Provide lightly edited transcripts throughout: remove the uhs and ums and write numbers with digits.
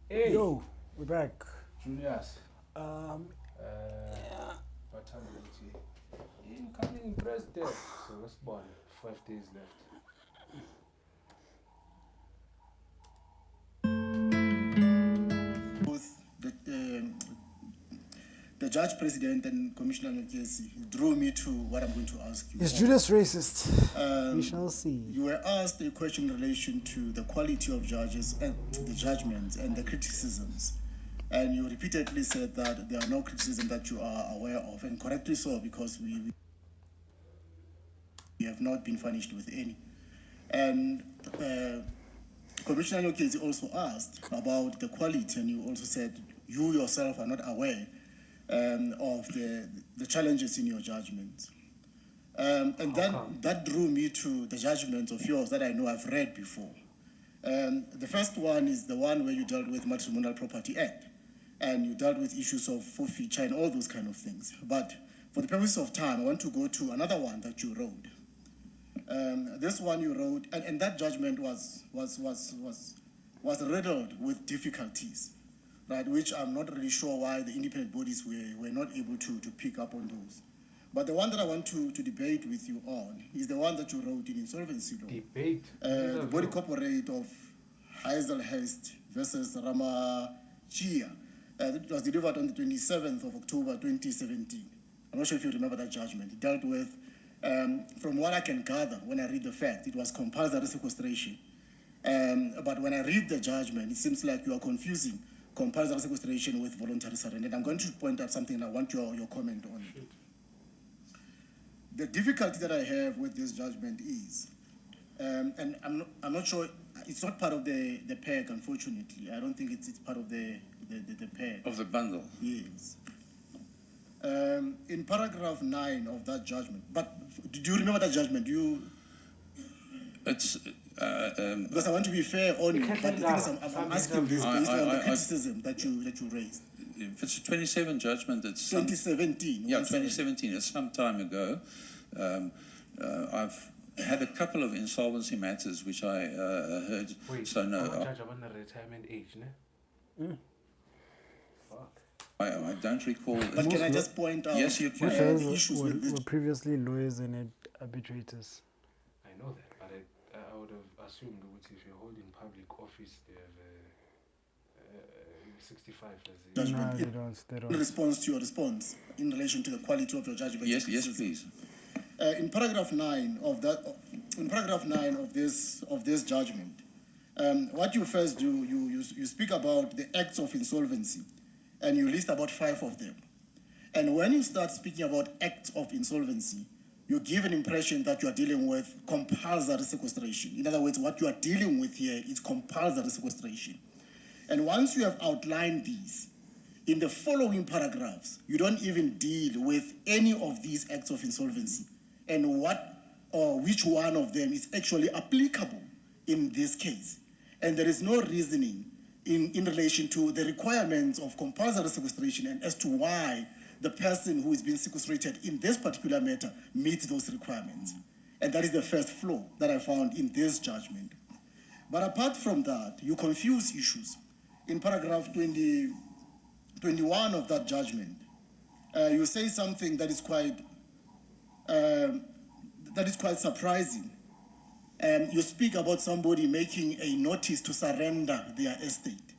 Hey, Yo, we're back. Julius. Yeah. Bathability. Incoming press death. So let's born. 5 days left. Both the judge president and Commissioner JSC drew me to what I'm going to ask you. Is Julius racist? We shall see. You were asked a question in relation to the quality of judges and the judgments and the criticisms. And you repeatedly said that there are no criticisms that you are aware of, and correctly so, because we have not been furnished with any. And Commissioner Nyokezi also asked about the quality, and you also said you yourself are not aware of the challenges in your judgments. And then that drew me to the judgments of yours that I know I've read before. The first one is the one where you dealt with Matrimonial Property Act, and you dealt with issues of forfeiture and all those kind of things. But for the purpose of time, I want to go to another one that you wrote. This one you wrote, and that judgment was riddled with difficulties, right? Which I'm not really sure why the independent bodies were not able to pick up on those. But the one that I want to debate with you on is the one that you wrote in insolvency law. Debate. The body corporate of Heiselhurst versus Ramachia. It was delivered on the 27th of October 2017. I'm not sure if you remember that judgment. It dealt with, from what I can gather when I read the fact, it was compulsory sequestration. But when I read the judgment, it seems like you are confusing compulsory sequestration with voluntary surrender. And I'm going to point out something and I want your comment on it. The difficulty that I have with this judgment is, and I'm not sure, it's not part of the PEG, unfortunately. I don't think it's part of the PEG. Of the bundle? Yes. In paragraph 9 of that judgment, but do you remember that judgment? It's because I want to be fair on you, but the thing is, I'm asking this based on the criticism that you raised. If it's a 27 judgment, it's 2017. Yeah, 2017. It's some time ago. I've had a couple of insolvency matters which I heard. Wait, so no, judge about the retirement age, ne? Fuck. I don't recall. But can I just point out? Yes, you can. The issues with were previously lawyers and arbitrators. I know that, but I would have assumed that if you're holding public office, they have 65 as a judgment. No, they don't. In response to your response in relation to the quality of your judgment. Yes, please. In paragraph 9 of that, in paragraph 9 of this judgment, what you first do, you speak about the acts of insolvency, and you list about 5 of them. And when you start speaking about acts of insolvency, you give an impression that you are dealing with compulsory sequestration. In other words, what you are dealing with here is compulsory sequestration. And once you have outlined these, in the following paragraphs, you don't even deal with any of these acts of insolvency and what or which one of them is actually applicable in this case. And there is no reasoning in relation to the requirements of compulsory sequestration and as to why the person who is being sequestrated in this particular matter meets those requirements. And that is the first flaw that I found in this judgment. But apart from that, you confuse issues. In paragraph 21 of that judgment, you say something that is quite surprising. You speak about somebody making a notice to surrender their estate.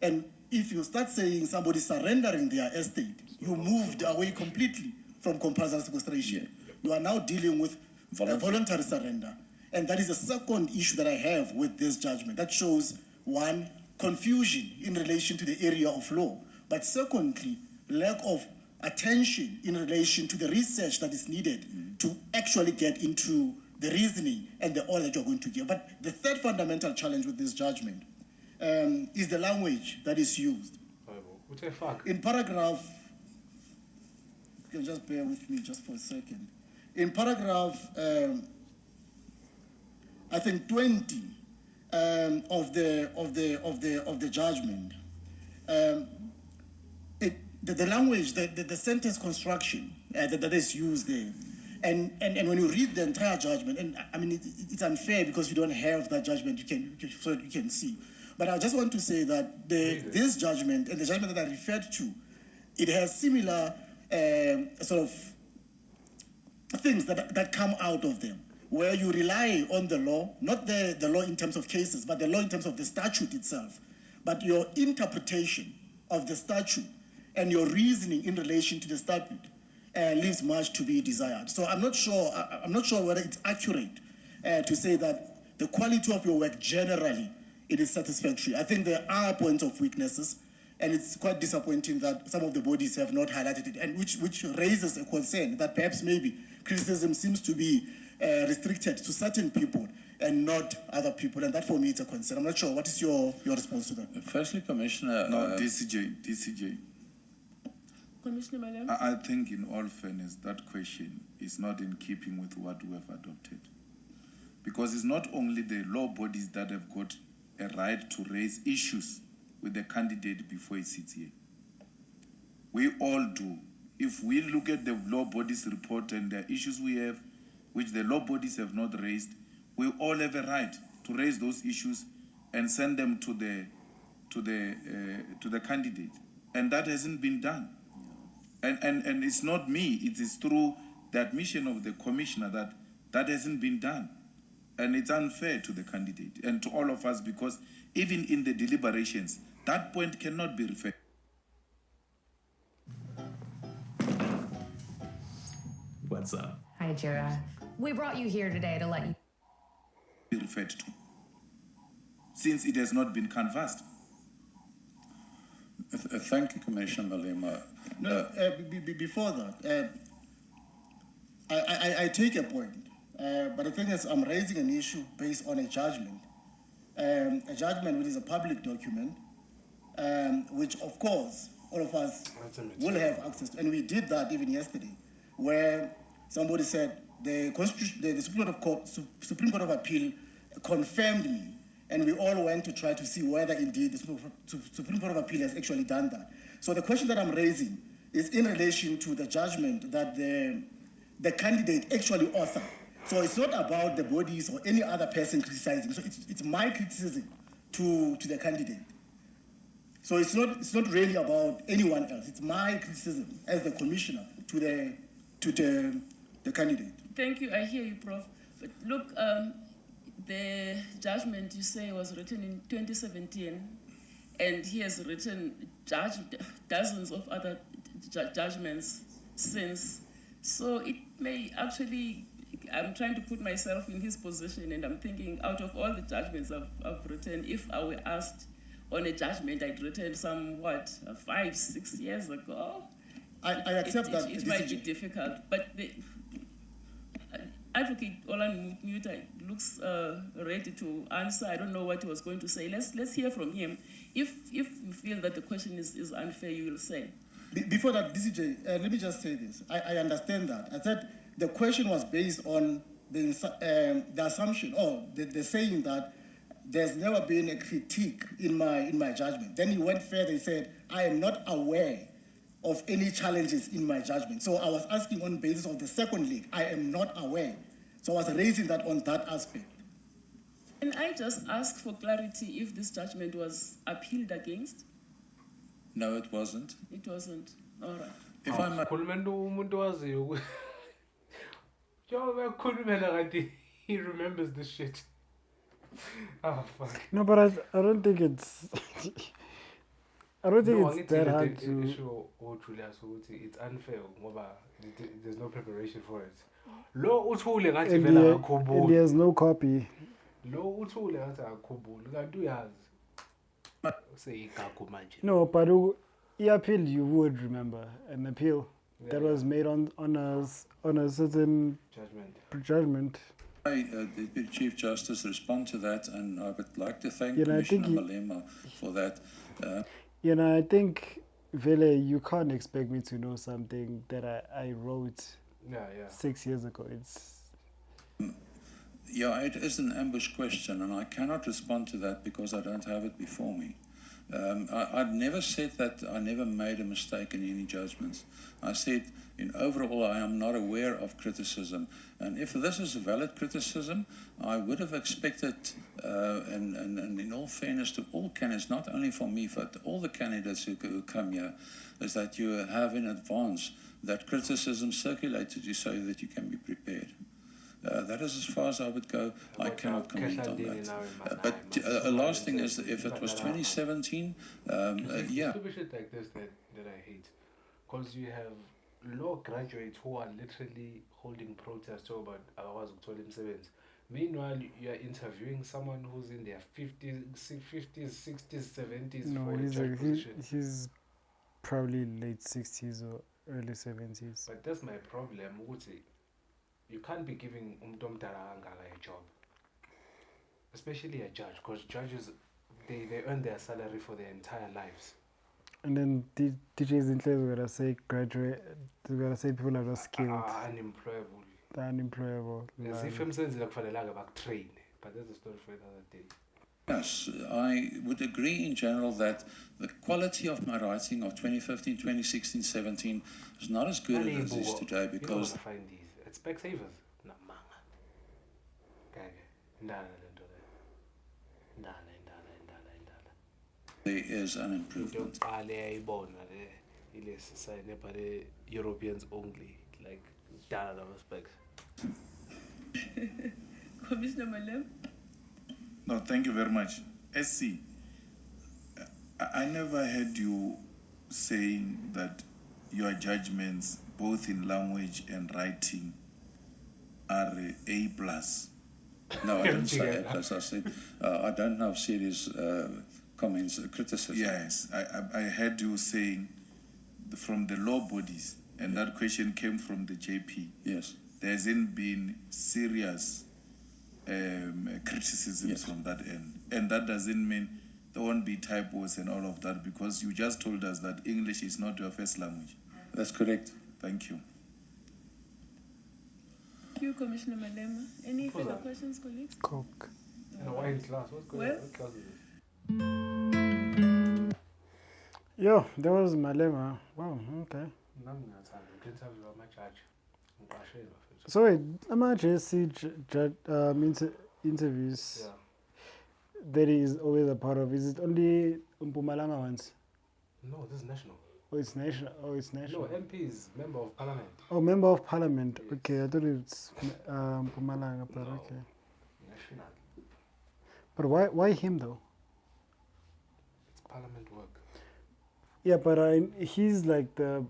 And if you start saying somebody surrendering their estate, you moved away completely from compulsory sequestration. You are now dealing with voluntary surrender. And that is the second issue that I have with this judgment. That shows, one, confusion in relation to the area of law. But secondly, lack of attention in relation to the research that is needed to actually get into the reasoning and the order that you're going to give. But the third fundamental challenge with this judgment is the language that is used. In paragraph, you can just bear with me just for a second. In paragraph, I think 20 of the judgment, the language, the sentence construction that is used there, and when you read the entire judgment, and I mean it's unfair because you don't have that judgment, you can see. But I just want to say that this judgment and the judgment that I referred to, it has similar sort of things that come out of them, where you rely on the law, not the law in terms of cases, but the law in terms of the statute itself. But your interpretation of the statute and your reasoning in relation to the statute leaves much to be desired. So I'm not sure whether it's accurate to say that the quality of your work generally, it is satisfactory. I think there are points of weaknesses, and it's quite disappointing that some of the bodies have not highlighted it, and which raises a concern that perhaps maybe criticism seems to be restricted to certain people and not other people, and that for me is a concern. I'm not sure. What is your response to that? Firstly, Commissioner... No, DCJ. Commissioner Malema? I think in all fairness, that question is not in keeping with what we have adopted. Because it's not only the law bodies that have got a right to raise issues with the candidate before he sits here. We all do. If we look at the law bodies report and the issues we have, which the law bodies have not raised, we all have a right to raise those issues and send them to the candidate. And that hasn't been done. And it's not me, it is through the admission of the commissioner that hasn't been done. And it's unfair to the candidate and to all of us, because even in the deliberations, that point cannot be referred. What's up? Hi, Jira. We brought you here today to let you Be referred to, since it has not been canvassed. Thank you, Commissioner Malema. No, before that, I take a point, but the thing is, I'm raising an issue based on a judgment which is a public document, which of course all of us will have access to, and we did that even yesterday, where somebody said the Supreme Court of Appeal confirmed me, and we all went to try to see whether indeed the Supreme Court of Appeal has actually done that. So the question that I'm raising is in relation to the judgment that the candidate actually authored. So it's not about the bodies or any other person criticizing. So it's my criticism to the candidate. So it's not really about anyone else. It's my criticism as the commissioner to the candidate. Thank you. I hear you, Prof. But look, the judgment you say was written in 2017, and he has written dozens of other judgments since. So it may actually, I'm trying to put myself in his position, and I'm thinking, out of all the judgments I've written, if I were asked on a judgment I'd written 5-6 years ago, I accept that. It might be difficult, but the Advocate Olan Muta looks ready to answer. I don't know what he was going to say. Let's hear from him. If you feel that the question is unfair, you will say. Before that, DCJ, let me just say this. I understand that. I said the question was based on the assumption, or the saying that there's never been a critique in my judgment. Then he went further and said, I am not aware of any challenges in my judgment. So I was asking on basis of the second link, I am not aware. So I was raising that on that aspect. Can I just ask for clarity if this judgment was appealed against? No, it wasn't. It wasn't. All right. If I might... He remembers this shit. Oh, fuck. No, but I don't think it's... I don't think it's that hard to... It's unfair. There's no preparation for it. Lo uthule ngathi And vela he akukhumbuli. has no copy. Lo uthule ngathi akukhumbuli. Kanti uyazi. Say igagu manje. No, but he appealed, you would remember an appeal that was made on a certain judgment. The Chief Justice respond to that, and I would like to thank I Commissioner think Malema for that. I think, Vele, you can't expect me to know something that I wrote 6 years ago. Yeah, it is an ambush question, and I cannot respond to that because I don't have it before me. I've never said that I never made a mistake in any judgments. I said, in overall, I am not aware of criticism. And if this is a valid criticism, I would have expected, and in all fairness to all candidates, not only for me, but all the candidates who come here, is that you have in advance that criticism circulated you so that you can be prepared. That is as far as I would go. I cannot comment on that. But a last thing is, if it was 2017, yeah. Stupid shit like this that I hate. Because you have law graduates who are literally holding protests about our sevens. Meanwhile, you are interviewing someone who's in their 50s, 60s, 70s. No, he's probably late 60s or early 70s. But that's my problem. You can't be giving a job, especially a judge, because judges, they earn their salary for their entire lives. And then teachers in class are gonna say graduate, they're gonna say people are not skilled. Unemployable. They're unemployable. As if I'm saying like for the back train, but that's a story for another day. Yes, I would agree in general that the quality of my writing of 2015, 2016, 17 is not as good as it is today because. You know, find these. It's Specsavers. There is an improvement. Europeans only, like specs. Commissioner Malema? No, thank you very much. SC, I never heard you saying that your judgments, both in language and writing, are A+. No, I didn't say A+. I said I don't have serious comments, criticism. Yes, I heard you saying from the law bodies, and that question came from the JP. Yes. There hasn't been serious criticisms from that end. And that doesn't mean there won't be typos and all of that, because you just told us that English is not your first language. That's correct. Thank you. Thank you, Commissioner Malema. Any further questions, colleagues? Coke. Why in class? What's going on? What class is it? Yo, there was Malema. Wow, okay. So wait, I'm JSC interviews that is always a part of. Is it only Mpumalanga ones? No, this is national. Oh, it's national. Oh, it's national. No, MP is member of parliament. Oh, member of parliament. Yeah. Okay, I thought it's Mpumalanga, but no, okay. National. But why him though? It's parliament work. Yeah, but he's like the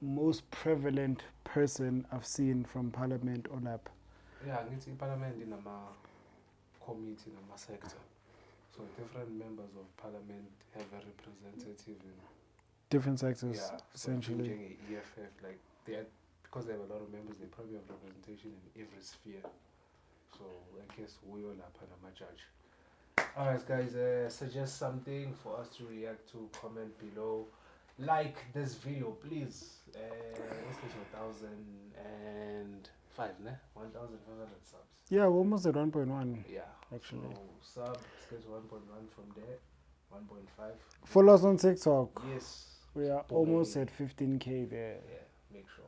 most prevalent person I've seen from parliament on up. Yeah, it's in parliament in a committee, in a sector. So different members of parliament have a representative in different sectors, essentially. So EFF, like because they have a lot of members, they probably have representation in every sphere. So I guess we all are Panama judge. Alright guys, suggest something for us to react to, comment below. Like this video, please. Let's get to 1,005, ne? 1,500 subs. Yeah, we're almost at 1.1. Yeah, actually. So let's get to 1.1 from there, 1.5. Follow us on TikTok. Yes. We are almost at 15K there. Yeah, make sure.